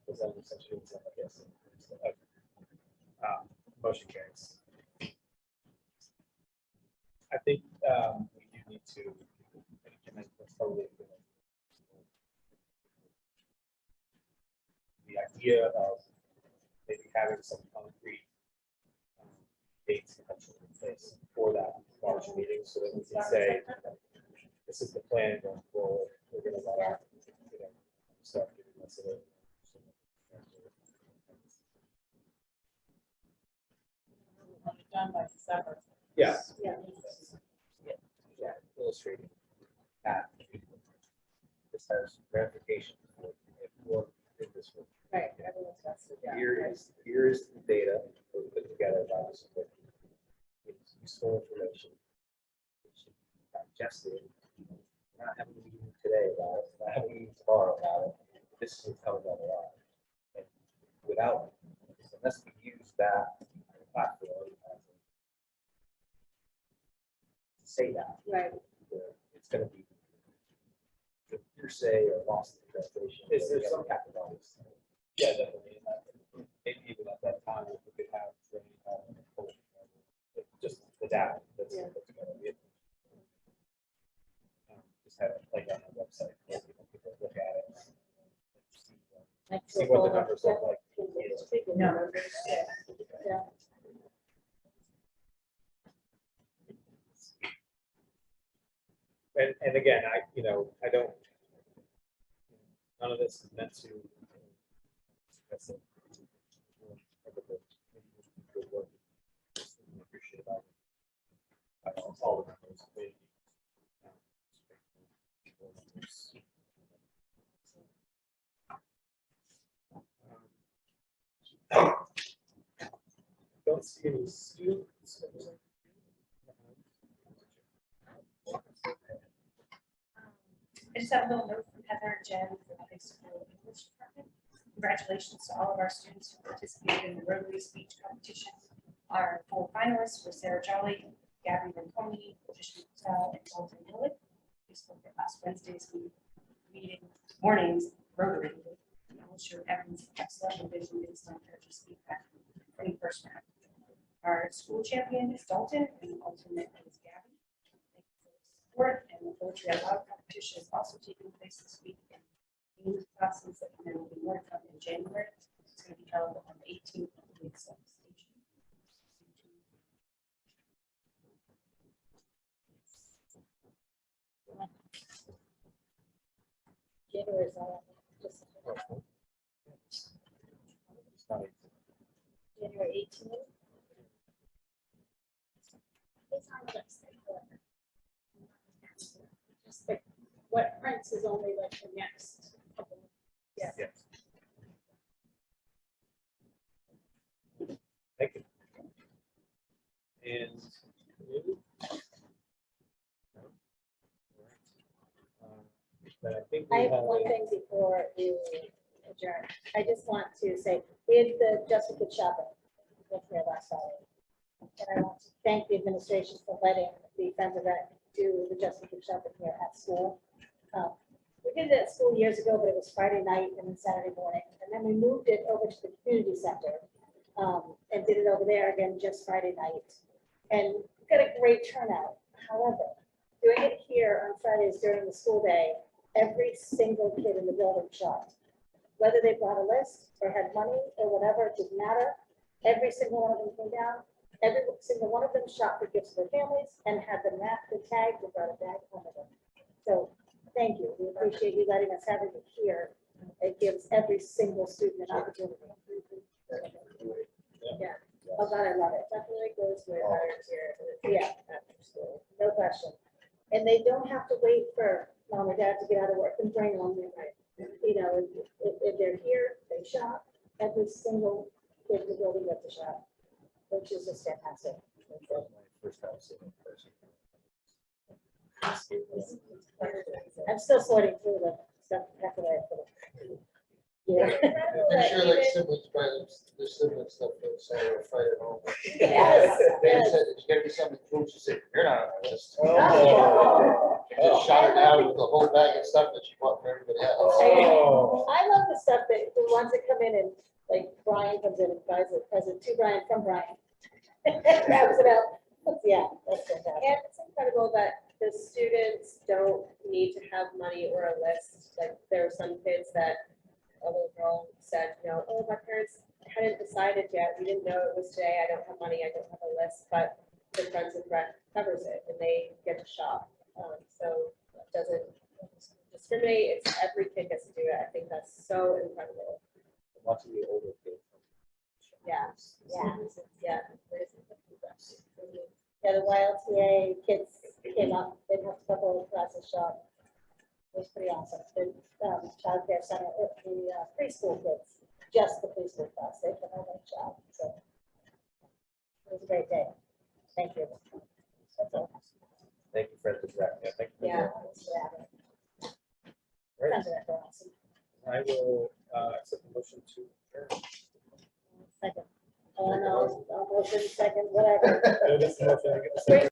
Was that essentially, I guess? Okay. Motion carries. I think we do need to, and that's probably a good idea. The idea of maybe having some concrete dates potentially in place for that March meeting, so that we can say, this is the plan going forward, we're gonna let out, you know, start giving us a.
Done by December.
Yeah.
Yeah.
Yeah, illustrating that. This has ramifications for this one.
Right, everyone's vested, yeah.
Here is the data that we put together by this. It's useful information. We should digest it. We're not having a meeting today about it, we're not having a meeting tomorrow about it. This is how down the line. And without, unless we use that platform to say that,
Right.
it's gonna be the hearsay or lost in translation.
Is there some-
capitalized?
Yeah, definitely. And that- maybe even at that time, if we could have just the data that's
Yeah.
put together. Just have it like on our website, so people look at it. And see what the numbers look like.
No.
Yeah.
And again, I don't, none of this is meant to. That's it. Good work. Appreciate about it. All the members. don't see any students.
I just have a little note from Heather and Jen for the high school English department. Congratulations to all of our students who participated in the Rotary speech competition. Our 4 finalists were Sarah Jolly, Gabby Rinconi, Patricia Patel, and Colton Lin-Wood. We spoke at last Wednesday's morning's Rotary. And I'm sure everyone's excellent and vision based on her just feedback from the first round. Our school champion is Dalton, and the alternate is Gabby. Thank you for the support, and the poetry out loud competition is also taking place this week in English classes, and there will be more to come in January. It's going to be held on the 18th of the week.
January is all, just January 18th.
It's on the website, however. Just like what prints is only like the next couple.
Yeah.
Yes. Thank you. And you? No? All right. But I think we
I
have.
have one thing before you adjourn. I just want to say, we had the Jessica shopping with me last Friday. And I want to thank the administration for letting the Friends of Rec do the Jessica shopping here at school. We did it at school years ago, but it was Friday night and then Saturday morning. And then we moved it over to the community center and did it over there again just Friday night. And got a great turnout. However, doing it here on Fridays during the school day, every single kid in the building shopped. Whether they brought a list or had money or whatever, it didn't matter. Every single one of them came down. Every single one of them shopped for gifts for their families and had them wrapped and tagged and brought a bag home with them. So thank you. We appreciate you letting us have it here. It gives every single student an opportunity. Yeah. Oh, God, I love it. Definitely goes with ours here. Yeah, after school. No question. And they don't have to wait for mom or dad to get out of work and bring them. You know, if they're here, they shop. Every single kid in the building gets to shop, which is just fantastic.
My first house in person.
I'm still sorting through the stuff. After that. Yeah.
I'm sure like siblings, presents, the sibling stuff, so they're fight at home.
Yes,
They
yes.
said, there's gotta be something cool, she said, you're not on my list.
Oh.
She just shot it down with the whole bag of stuff that she bought for everybody else.
Oh.
I love the stuff that the ones that come in and like Brian comes in and buys a present to Brian from Brian. Wraps it up. Yeah, that's fantastic.
And it's incredible that the students don't need to have money or a list. Like there are some kids that a little girl said, you know, oh, my parents hadn't decided yet. We didn't know it was today. I don't have money. I don't have a list, but the Friends of Rec covers it and they get to shop. So it doesn't discriminate. It's every kid gets to do it. I think that's so incredible.
Lots of the older kids.
Yeah. Yeah.
Yeah.
Yeah, the YLTA kids came up, they have a couple of classes shop. It was pretty awesome. The childcare center, the preschool kids, just the preschool class, they come over and shop, so. It was a great day. Thank you. That's all.
Thank you, Friends of Rec. Yeah, thank you.
Yeah.
Right.
Sounds like they're awesome.
I will accept the motion to adjourn.
Second. No, motion, second, whatever.
No, this motion, I get the second.